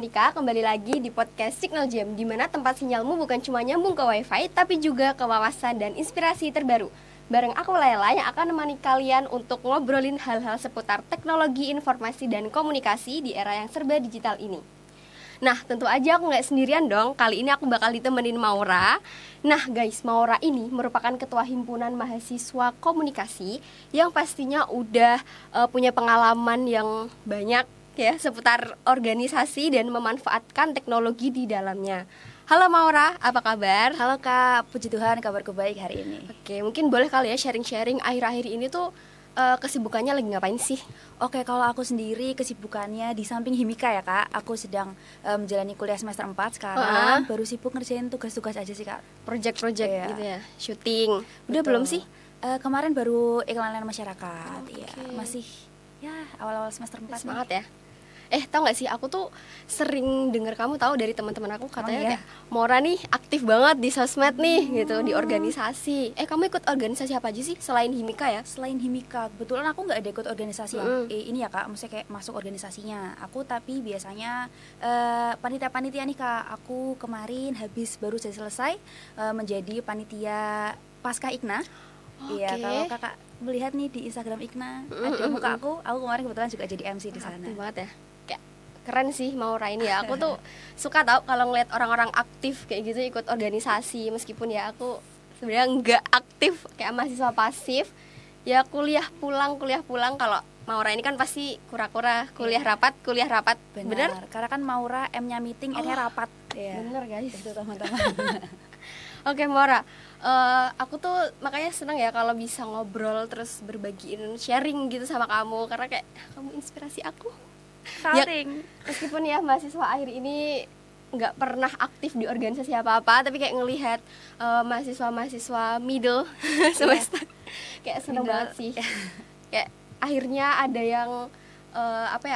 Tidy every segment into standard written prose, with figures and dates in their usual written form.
Komunika, kembali lagi di podcast Signal Jam, di mana tempat sinyalmu bukan cuma nyambung ke wifi, tapi juga ke wawasan dan inspirasi terbaru. Bareng aku Layla yang akan menemani kalian untuk ngobrolin hal-hal seputar teknologi, informasi, dan komunikasi di era yang serba digital ini. Nah, tentu aja aku nggak sendirian dong. Kali ini aku bakal ditemenin Maura. Nah guys, Maura ini merupakan ketua himpunan mahasiswa komunikasi yang pastinya udah punya pengalaman yang banyak ya seputar organisasi dan memanfaatkan teknologi di dalamnya. Halo Maura, apa kabar? Halo Kak, puji Tuhan kabarku baik hari ini. Oke, mungkin boleh kali ya sharing-sharing akhir-akhir ini tuh kesibukannya lagi ngapain sih? Oke, kalau aku sendiri kesibukannya di samping himika ya Kak, aku sedang menjalani kuliah semester 4 sekarang. Baru sibuk ngerjain tugas-tugas aja sih Kak. Project-project gitu ya, syuting. Udah Betul. belum sih? Kemarin baru iklan layanan masyarakat. Oke. Ya, masih ya awal-awal semester 4 Semangat ya. Tau gak sih, aku tuh sering denger kamu tahu dari teman-teman aku katanya kayak Maura nih aktif banget di sosmed nih gitu, di organisasi. Kamu ikut organisasi apa aja sih selain himika ya? Selain himika, kebetulan aku nggak ada ikut organisasi yang ini ya Kak, maksudnya kayak masuk organisasinya. Aku tapi biasanya panitia-panitia nih Kak. Aku kemarin baru saja selesai menjadi panitia Pasca Ikna. Iya, kalau Kakak melihat nih di Instagram Ikna ada muka aku kemarin kebetulan juga jadi MC di sana. Aktif banget ya. Kayak keren sih Maura ini ya. Aku tuh suka tau kalau ngeliat orang-orang aktif kayak gitu ikut organisasi, meskipun ya aku sebenarnya nggak aktif kayak mahasiswa pasif. Ya kuliah pulang. Kalau Maura ini kan pasti kura-kura kuliah rapat. Benar. Karena kan Maura M-nya meeting, N-nya rapat. Ya. Bener guys. Itu teman-teman. Oke Maura, aku tuh makanya senang ya kalau bisa ngobrol terus berbagi sharing gitu sama kamu, karena kayak kamu inspirasi aku. Saling. Ya, meskipun ya mahasiswa akhir ini nggak pernah aktif di organisasi apa-apa, tapi kayak ngelihat mahasiswa middle semester kayak seneng banget sih. Kayak akhirnya ada yang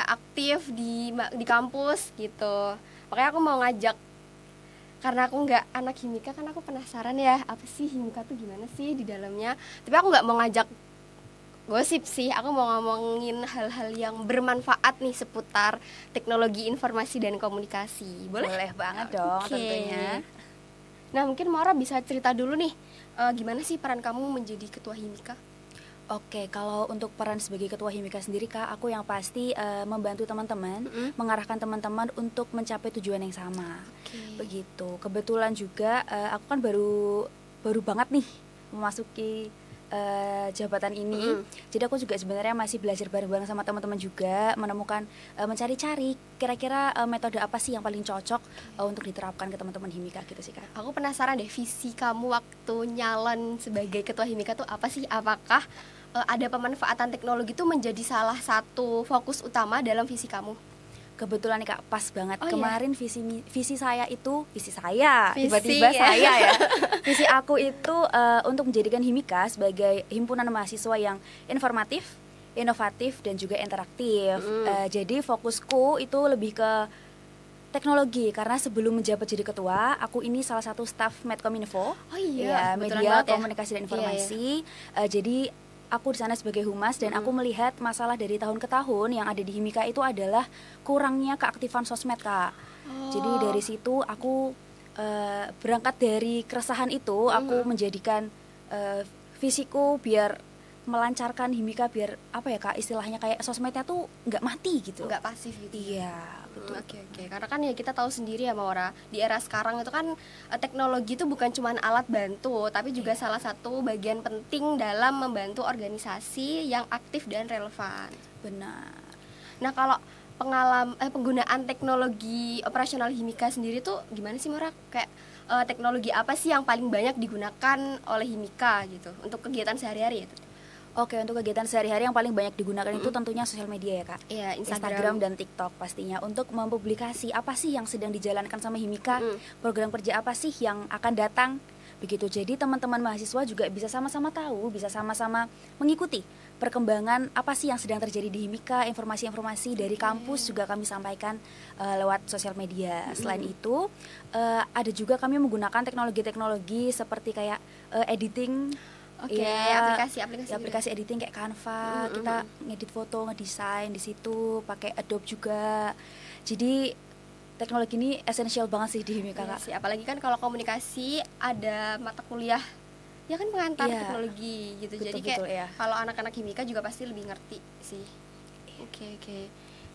aktif di kampus gitu. Makanya aku mau ngajak, karena aku nggak anak himika, kan aku penasaran ya apa sih himika tuh gimana sih di dalamnya. Tapi aku nggak mau ngajak gosip sih, aku mau ngomongin hal-hal yang bermanfaat nih seputar teknologi informasi dan komunikasi. Boleh banget dong tentunya. Nah mungkin Maura bisa cerita dulu nih, gimana sih peran kamu menjadi ketua himika? Oke, kalau untuk peran sebagai ketua himika sendiri Kak, aku yang pasti membantu teman-teman, mengarahkan teman-teman untuk mencapai tujuan yang sama. Begitu. Kebetulan juga aku kan baru banget nih memasuki jabatan ini. Jadi aku juga sebenarnya masih belajar bareng-bareng sama teman-teman juga, menemukan mencari-cari kira-kira metode apa sih yang paling cocok untuk diterapkan ke teman-teman himika gitu sih Kak. Aku penasaran deh, visi kamu waktu nyalon sebagai ketua himika tuh apa sih? Apakah ada pemanfaatan teknologi itu menjadi salah satu fokus utama dalam visi kamu? Kebetulan nih Kak, pas banget. Kemarin visi saya tiba-tiba ya. saya ya. Visi aku itu untuk menjadikan himika sebagai himpunan mahasiswa yang informatif, inovatif, dan juga interaktif. Jadi fokusku itu lebih ke teknologi, karena sebelum menjabat jadi ketua, aku ini salah satu staf Medkominfo. Media, komunikasi, dan informasi. Jadi aku di sana sebagai humas, dan aku melihat masalah dari tahun ke tahun yang ada di himika itu adalah kurangnya keaktifan sosmed Kak. Jadi dari situ aku berangkat dari keresahan itu, aku menjadikan visiku biar melancarkan himika, biar apa ya Kak, istilahnya kayak sosmednya tuh nggak mati gitu, nggak pasif gitu. Iya betul. Oke. Karena kan ya kita tahu sendiri ya Maura, di era sekarang itu kan teknologi itu bukan cuma alat bantu, tapi juga salah satu bagian penting dalam membantu organisasi yang aktif dan relevan. Benar. Nah kalau penggunaan teknologi operasional himika sendiri tuh gimana sih Maura? Kayak teknologi apa sih yang paling banyak digunakan oleh himika gitu untuk kegiatan sehari-hari itu? Oke, untuk kegiatan sehari-hari yang paling banyak digunakan itu tentunya sosial media ya Kak. Iya, Instagram dan TikTok pastinya, untuk mempublikasi apa sih yang sedang dijalankan sama himika, program kerja apa sih yang akan datang, begitu. Jadi teman-teman mahasiswa juga bisa sama-sama tahu, bisa sama-sama mengikuti perkembangan apa sih yang sedang terjadi di himika, informasi-informasi dari kampus juga kami sampaikan lewat sosial media. Selain itu ada juga kami menggunakan teknologi-teknologi seperti kayak editing. Aplikasi editing kayak Canva, kita ngedit foto, ngedesain di situ pakai Adobe juga. Jadi teknologi ini esensial banget sih di Himika, Iya Kak. sih, apalagi kan kalau komunikasi ada mata kuliah ya kan pengantar Iya. teknologi gitu. Jadi Betul, kayak iya. kalau anak-anak Himika juga pasti lebih ngerti sih. Oke.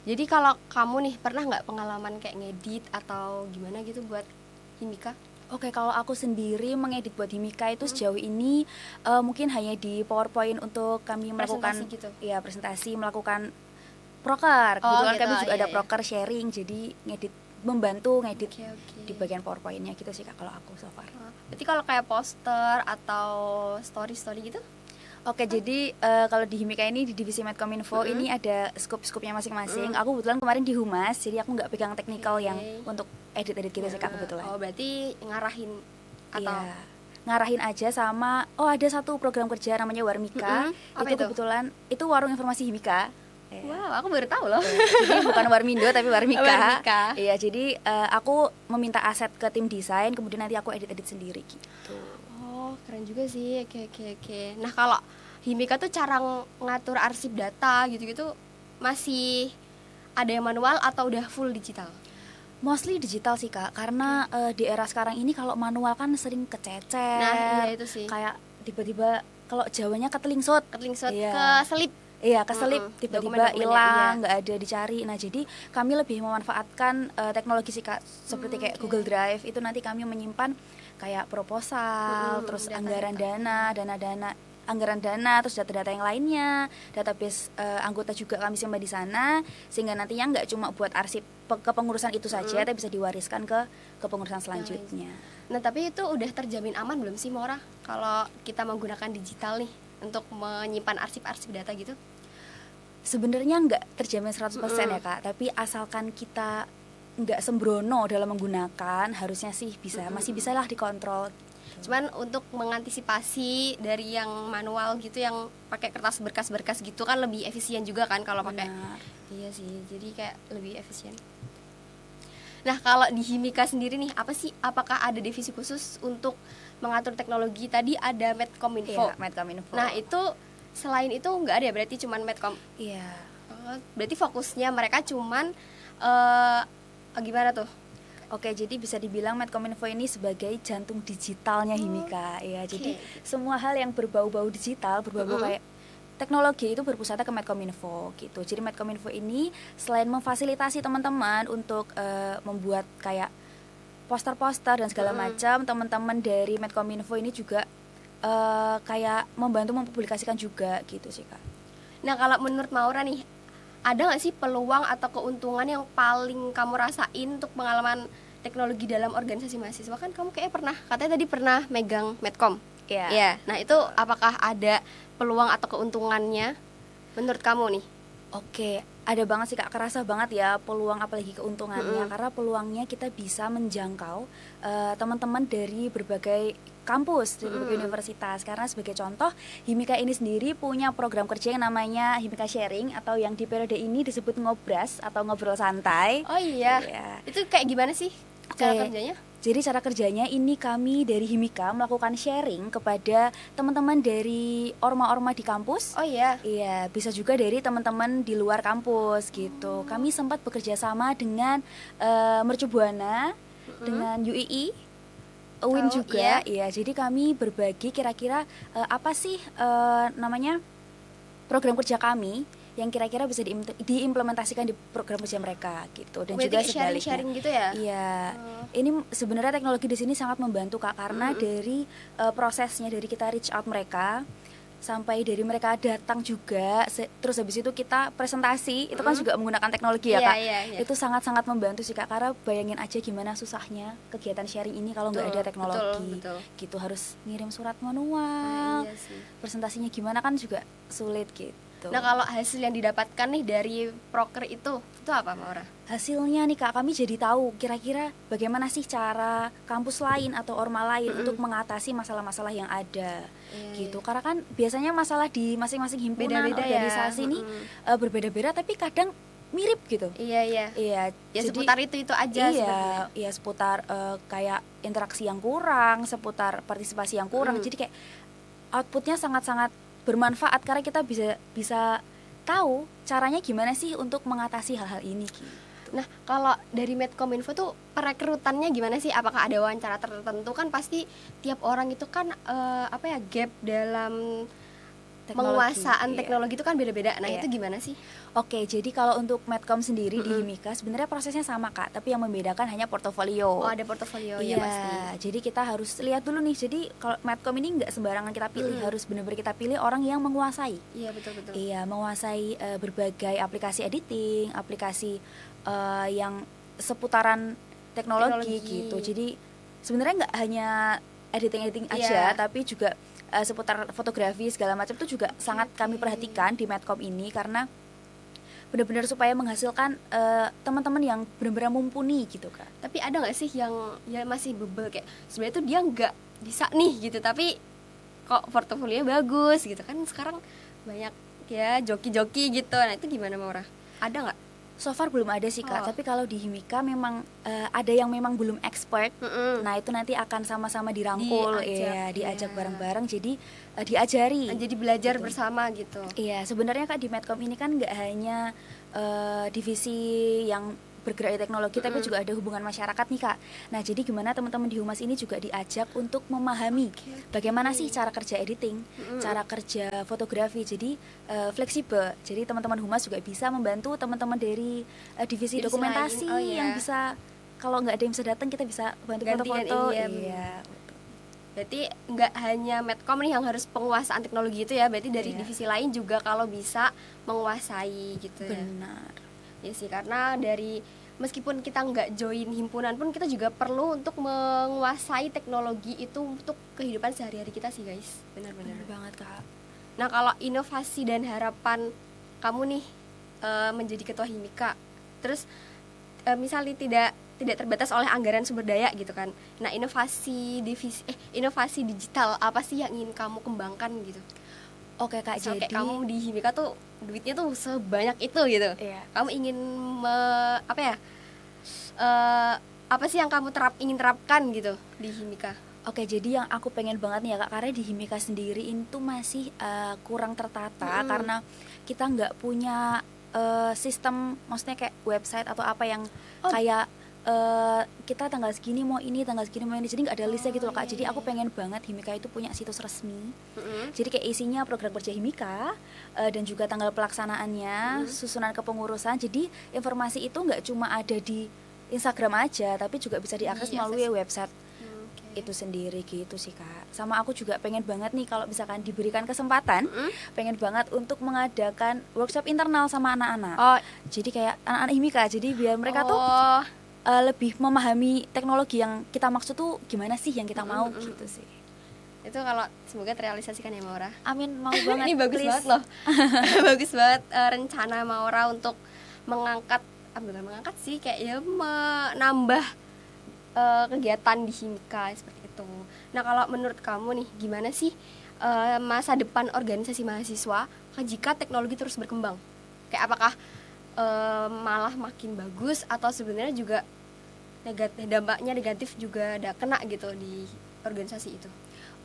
Jadi kalau kamu nih pernah nggak pengalaman kayak ngedit atau gimana gitu buat Himika? Oke, kalau aku sendiri mengedit buat Himika itu sejauh ini mungkin hanya di PowerPoint untuk kami melakukan Presentasi gitu? ya presentasi, melakukan proker. Oh, Kebetulan gitu, kami juga iya, ada iya. proker sharing, jadi membantu ngedit Oke. di bagian PowerPoint-nya gitu sih Kak kalau aku so far. Berarti kalau kayak poster atau story gitu? Oke, jadi kalau di Himika ini di divisi Medcominfo ini ada scope-scope-nya masing-masing. Aku kebetulan kemarin di Humas, jadi aku nggak pegang teknikal yang untuk edit-edit gitu sih Kak kebetulan. Oh, berarti ngarahin atau Iya, ngarahin aja sama ada satu program kerja namanya Warmika. Apa Itu itu? kebetulan itu warung informasi Himika. Ya. wow, aku baru tahu loh. Jadi bukan Warmindo tapi Warmika. Warmika. Iya, jadi aku meminta aset ke tim desain, kemudian nanti aku edit-edit sendiri gitu. Oh, keren juga sih. Oke. Nah, kalau Himika tuh cara ngatur arsip data gitu-gitu masih ada yang manual atau udah full digital? Mostly digital sih Kak, karena di era sekarang ini kalau manual kan sering kececer. Nah, iya itu sih. Kayak tiba-tiba kalau Jawanya ketelingsut. Ketelingsut Iya. keselip. Iya, keselip, tiba-tiba Dokumen-dokumennya, hilang, iya. nggak ada dicari. Nah, jadi kami lebih memanfaatkan teknologi sih Kak, seperti kayak Google Drive. Itu nanti kami menyimpan kayak proposal, terus data-data. anggaran dana, terus data-data yang lainnya, database anggota juga kami simpan di sana, sehingga nantinya nggak cuma buat arsip kepengurusan itu saja, tapi bisa diwariskan ke kepengurusan selanjutnya. Nah, tapi itu udah terjamin aman belum sih, Maura? Kalau kita menggunakan digital nih untuk menyimpan arsip-arsip data gitu? Sebenarnya nggak terjamin 100% ya Kak, tapi asalkan kita nggak sembrono dalam menggunakan, harusnya sih masih bisa lah dikontrol. Cuman untuk mengantisipasi dari yang manual gitu, yang pakai kertas berkas-berkas gitu kan lebih efisien juga kan kalau pakai. Benar. Iya sih, jadi kayak lebih efisien. Nah, kalau di Himika sendiri nih, apakah ada divisi khusus untuk mengatur teknologi? Tadi ada Medcominfo. Iya, Medcominfo. Nah, itu selain itu nggak ada ya, berarti cuman Medcom. Iya. Berarti fokusnya mereka cuman gimana tuh? Oke, jadi bisa dibilang Medcominfo ini sebagai jantung digitalnya Himika. Ya, jadi semua hal yang berbau-bau digital, berbau-bau kayak teknologi itu berpusatnya ke Medcominfo gitu. Jadi Medcominfo ini selain memfasilitasi teman-teman untuk membuat kayak poster-poster dan segala macam, teman-teman dari Medcominfo ini juga kayak membantu mempublikasikan juga gitu sih Kak. Nah, kalau menurut Maura nih, ada nggak sih peluang atau keuntungan yang paling kamu rasain untuk pengalaman teknologi dalam organisasi mahasiswa? Kan kamu katanya tadi pernah megang Medcom. Iya. Ya. Nah, itu apakah ada peluang atau keuntungannya menurut kamu nih? Oke, ada banget sih Kak, kerasa banget ya peluang apalagi keuntungannya, karena peluangnya kita bisa menjangkau teman-teman dari berbagai kampus, dari berbagai universitas. Karena sebagai contoh, Himika ini sendiri punya program kerja yang namanya Himika Sharing, atau yang di periode ini disebut ngobras atau ngobrol santai. Oh iya. Iya. Itu kayak gimana sih cara kerjanya? Jadi cara kerjanya ini kami dari Himika melakukan sharing kepada teman-teman dari orma-orma di kampus. Oh iya. Iya, bisa juga dari teman-teman di luar kampus gitu. Kami sempat bekerja sama dengan Mercu Buana, dengan UII, UIN Tahu, juga. Iya, jadi kami berbagi kira-kira apa sih namanya program kerja kami yang kira-kira bisa diimplementasikan di program kerja mereka gitu, dan juga sebaliknya. Sharing gitu ya? Iya. Ini sebenarnya teknologi di sini sangat membantu Kak, karena dari prosesnya, dari kita reach out mereka sampai dari mereka datang juga, terus habis itu kita presentasi, itu kan juga menggunakan teknologi ya Kak. Iya. Itu sangat-sangat membantu sih Kak, karena bayangin aja gimana susahnya kegiatan sharing ini kalau nggak ada teknologi. Betul. Gitu, harus ngirim surat manual. Iya sih. Presentasinya gimana kan juga sulit gitu. Nah, kalau hasil yang didapatkan nih dari proker itu apa Maura? Hasilnya nih Kak, kami jadi tahu kira-kira bagaimana sih cara kampus lain atau orma lain untuk mengatasi masalah-masalah yang ada gitu. Karena kan biasanya masalah di masing-masing himpunan Beda-beda organisasi ya. nih berbeda-beda, tapi kadang mirip gitu. Iya. Iya, Ya jadi seputar itu aja sebenarnya. Iya, seputar kayak interaksi yang kurang, seputar partisipasi yang kurang. Jadi kayak outputnya sangat-sangat bermanfaat karena kita bisa tahu caranya gimana sih untuk mengatasi hal-hal ini gitu. Nah, kalau dari Medcominfo tuh perekrutannya gimana sih? Apakah ada wawancara tertentu? Kan pasti tiap orang itu kan gap dalam penguasaan iya. teknologi itu kan beda-beda. Nah, Iya. itu gimana sih? Oke, jadi kalau untuk Medcom sendiri di Himika sebenarnya prosesnya sama Kak, tapi yang membedakan hanya portofolio. Oh, ada portofolio ya Iya, pasti. jadi kita harus lihat dulu nih. Jadi kalau Medcom ini nggak sembarangan kita pilih, harus benar-benar kita pilih orang yang menguasai. Iya, betul-betul. Iya, menguasai berbagai aplikasi editing, aplikasi yang seputaran teknologi gitu. Jadi sebenarnya nggak hanya editing aja, tapi juga seputar fotografi segala macam itu juga sangat kami perhatikan di Medcom ini, karena benar-benar supaya menghasilkan teman-teman yang benar-benar mumpuni gitu kan. Tapi ada nggak sih yang ya masih bebel kayak sebenarnya tuh dia nggak bisa nih gitu, tapi kok portofolionya bagus gitu kan? Sekarang banyak ya joki-joki gitu. Nah, itu gimana Maura? Ada nggak? So far belum ada sih Kak, tapi kalau di Himika memang ada yang memang belum expert. Nah itu nanti akan sama-sama dirangkul, diajak bareng-bareng, jadi diajari. Jadi belajar gitu. Bersama gitu. Iya, sebenarnya Kak di Medcom ini kan nggak hanya divisi yang bergerak di teknologi, tapi juga ada hubungan masyarakat nih Kak. Nah jadi gimana teman-teman di Humas ini juga diajak untuk memahami bagaimana sih cara kerja editing, cara kerja fotografi. Jadi fleksibel. Jadi teman-teman Humas juga bisa membantu teman-teman dari divisi dokumentasi yang bisa, kalau nggak ada yang bisa datang kita bisa bantu foto-foto. Iya. Berarti nggak hanya Medcom nih yang harus penguasaan teknologi itu ya, berarti dari divisi lain juga kalau bisa menguasai gitu ya. Benar. Ya sih, karena dari meskipun kita nggak join himpunan pun kita juga perlu untuk menguasai teknologi itu untuk kehidupan sehari-hari kita sih guys. Benar-benar banget Kak. Nah, kalau inovasi dan harapan kamu nih menjadi ketua Himika, terus misalnya tidak terbatas oleh anggaran sumber daya gitu kan. Nah, inovasi digital apa sih yang ingin kamu kembangkan gitu? Oke Kak, jadi kayak kamu di Himika tuh duitnya tuh sebanyak itu gitu. Iya. Kamu ingin apa sih yang kamu ingin terapkan gitu di Himika? Oke, jadi yang aku pengen banget nih ya Kak, karena di Himika sendiri itu masih kurang tertata karena kita nggak punya sistem, maksudnya kayak website atau apa yang kayak kita tanggal segini mau ini, tanggal segini mau ini, jadi nggak ada listnya gitu loh Kak. Jadi aku pengen banget Himika itu punya situs resmi. Jadi kayak isinya program kerja Himika dan juga tanggal pelaksanaannya, susunan kepengurusan. Jadi informasi itu nggak cuma ada di Instagram aja, tapi juga bisa diakses melalui website itu sendiri gitu sih Kak. Sama aku juga pengen banget nih kalau misalkan diberikan kesempatan, pengen banget untuk mengadakan workshop internal sama anak-anak. Jadi kayak anak-anak Himika, jadi biar mereka tuh lebih memahami teknologi yang kita maksud tuh gimana sih yang kita mau gitu sih. Itu kalau semoga terrealisasikan ya Maura. Amin, mau banget. Ini bagus banget loh. Bagus banget rencana Maura untuk bukan mengangkat sih, kayak ya menambah kegiatan di Himika seperti itu. Nah, kalau menurut kamu nih gimana sih masa depan organisasi mahasiswa jika teknologi terus berkembang? Kayak apakah malah makin bagus atau sebenarnya juga dampaknya negatif juga ada kena gitu di organisasi itu?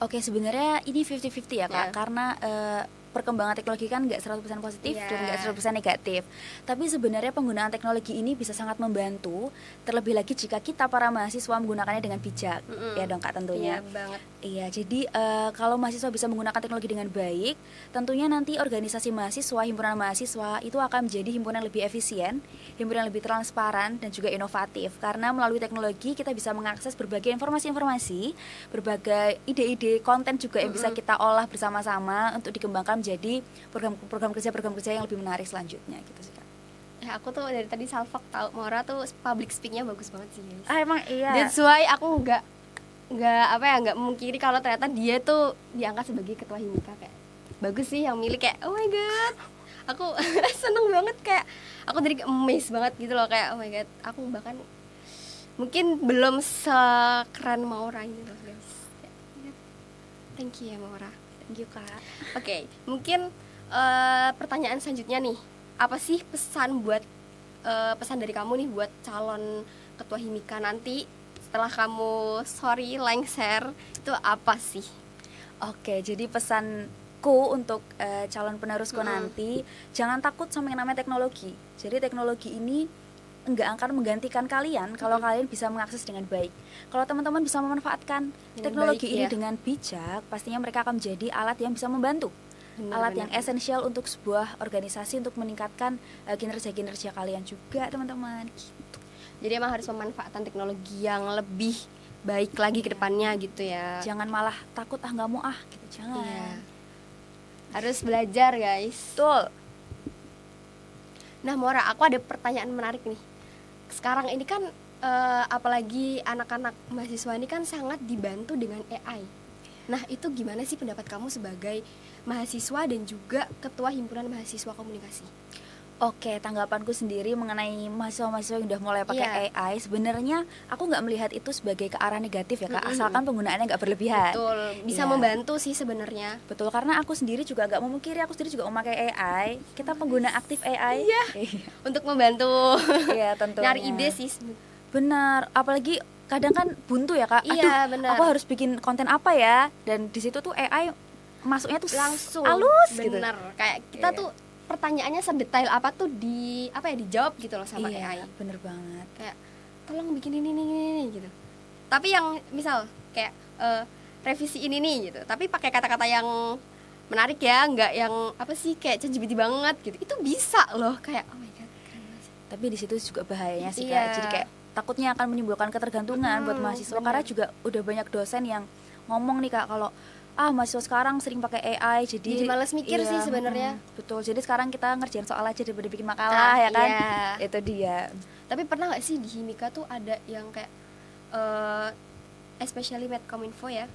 Oke, sebenarnya ini 50-50 ya Kak, karena perkembangan teknologi kan nggak 100% positif dan nggak 100% negatif. Tapi sebenarnya penggunaan teknologi ini bisa sangat membantu, terlebih lagi jika kita para mahasiswa menggunakannya dengan bijak. Ya dong Kak tentunya. Iya banget. Iya, jadi kalau mahasiswa bisa menggunakan teknologi dengan baik, tentunya nanti organisasi mahasiswa, himpunan mahasiswa itu akan menjadi himpunan yang lebih efisien, himpunan yang lebih transparan dan juga inovatif. Karena melalui teknologi kita bisa mengakses berbagai informasi-informasi, berbagai ide-ide konten juga yang bisa kita olah bersama-sama untuk dikembangkan menjadi program kerja yang lebih menarik selanjutnya gitu sih Kak. Ya, aku tuh dari tadi salfok tahu Maura tuh public speaknya bagus banget sih guys. Emang iya. That's why aku nggak memungkiri kalau ternyata dia tuh diangkat sebagai ketua Himika. Kayak bagus sih yang milih, kayak oh my god, aku seneng banget, kayak aku jadi amazed banget gitu loh, kayak oh my god, aku bahkan mungkin belum sekeren Maura ini loh guys. Thank you ya Maura. Thank you Kak. Oke, mungkin pertanyaan selanjutnya nih, apa sih pesan dari kamu nih buat calon ketua Himika nanti setelah kamu lengser itu apa sih? Oke, jadi pesanku untuk calon penerusku nanti, jangan takut sama yang namanya teknologi. Jadi teknologi ini nggak akan menggantikan kalian kalau kalian bisa mengakses dengan baik. Kalau teman-teman bisa memanfaatkan Dengan teknologi baik, ini ya. dengan bijak, pastinya mereka akan menjadi alat yang bisa membantu. Benar, Alat benar, yang benar. esensial untuk sebuah organisasi untuk meningkatkan kinerja-kinerja kalian juga, teman-teman. Jadi emang harus memanfaatkan teknologi yang lebih baik lagi ke depannya gitu ya. Jangan malah takut nggak mau gitu, jangan. Iya. Harus belajar guys. Betul. Nah Mora, aku ada pertanyaan menarik nih. Sekarang ini kan apalagi anak-anak mahasiswa ini kan sangat dibantu dengan AI. Nah itu gimana sih pendapat kamu sebagai mahasiswa dan juga ketua himpunan mahasiswa komunikasi? Oke, tanggapanku sendiri mengenai mahasiswa-mahasiswa yang udah mulai pakai Iya. AI, sebenarnya aku nggak melihat itu sebagai ke arah negatif ya Kak, asalkan penggunaannya nggak berlebihan. Betul, bisa Iya. membantu sih sebenarnya. Betul, karena aku sendiri juga nggak memungkiri, aku sendiri juga memakai AI. Kita pengguna aktif AI. Iya. Untuk membantu Iya, tentunya. nyari ide sih. Benar, apalagi kadang kan buntu ya Kak. Iya, Aduh, benar. aku harus bikin konten apa ya? Dan di situ tuh AI masuknya tuh Langsung halus gitu. bener kayak kita Iya. tuh pertanyaannya sedetail apa tuh dijawab gitu loh sama Iya, AI. bener banget. Kayak tolong bikin ini gitu. Tapi yang misal kayak revisi ini nih gitu. Tapi pakai kata-kata yang menarik ya, nggak yang apa sih kayak ChatGPT banget gitu. Itu bisa loh kayak oh my god. keren banget sih. Tapi di situ juga bahayanya sih Kak. Iya. Jadi kayak takutnya akan menimbulkan ketergantungan buat mahasiswa bener. karena juga udah banyak dosen yang ngomong nih Kak kalau mahasiswa sekarang sering pakai AI jadi Males mikir sih sebenarnya. betul. Jadi sekarang kita ngerjain soal aja daripada bikin makalah ya kan. Iya. Itu dia. Tapi pernah nggak sih di Himika tuh ada yang kayak especially Medcominfo ya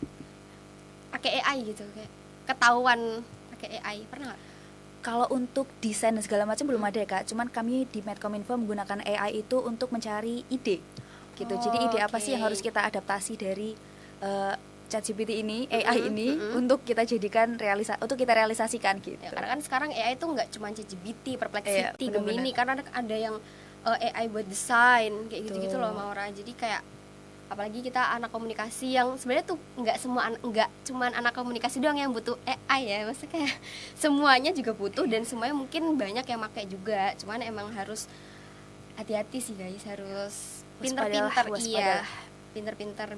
pakai AI gitu kayak ketahuan pakai AI, pernah nggak? Kalau untuk desain dan segala macam belum ada ya Kak. Cuman kami di Medcominfo menggunakan AI itu untuk mencari ide gitu. Jadi ide apa sih yang harus kita adaptasi dari ChatGPT ini, AI ini untuk kita jadikan untuk kita realisasikan gitu. Ya, karena kan sekarang AI itu nggak cuma ChatGPT, Perplexity, Iya, bener-bener. Gemini, karena ada yang AI buat desain kayak gitu-gitu Betul. loh Maura. Jadi kayak apalagi kita anak komunikasi yang sebenarnya tuh nggak cuman anak komunikasi doang yang butuh AI ya, maksudnya kayak semuanya juga butuh dan semuanya mungkin banyak yang pakai juga. Cuman emang harus hati-hati sih guys, harus pinter-pinter Waspadalah. pinter-pinter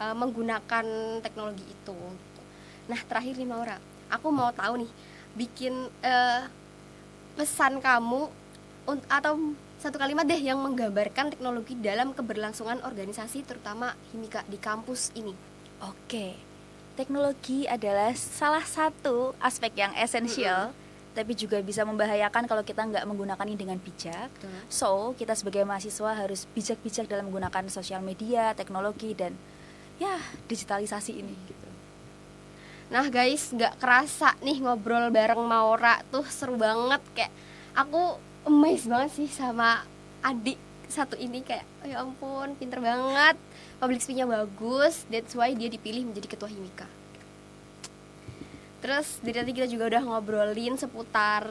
menggunakan teknologi itu gitu. Nah terakhir nih Maura, aku mau tahu nih bikin pesan kamu atau satu kalimat deh yang menggambarkan teknologi dalam keberlangsungan organisasi terutama Himika di kampus ini. Oke. Teknologi adalah salah satu aspek yang esensial tapi juga bisa membahayakan kalau kita nggak menggunakannya dengan bijak. Betul. So, kita sebagai mahasiswa harus bijak-bijak dalam menggunakan sosial media, teknologi dan ya digitalisasi ini gitu. Nah guys, nggak kerasa nih ngobrol bareng Maura tuh seru banget, kayak aku amazed banget sih sama adik satu ini, kayak oh ya ampun pinter banget, public speaknya bagus, that's why dia dipilih menjadi ketua Himika. Terus dari tadi kita juga udah ngobrolin seputar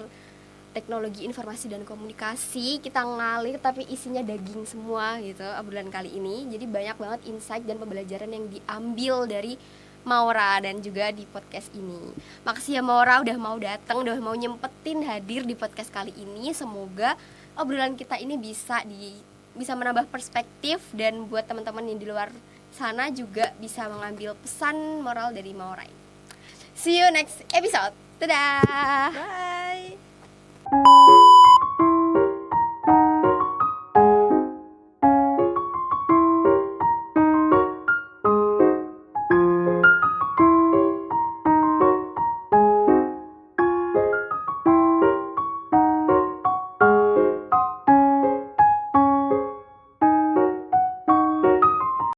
teknologi informasi dan komunikasi, kita ngalir tapi isinya daging semua gitu obrolan kali ini. Jadi banyak banget insight dan pembelajaran yang diambil dari Maura dan juga di podcast ini. Makasih ya Maura udah mau datang, udah mau nyempetin hadir di podcast kali ini. Semoga obrolan kita ini bisa menambah perspektif dan buat teman-teman yang di luar sana juga bisa mengambil pesan moral dari Maura ini. See you next episode. Dadah. Bye.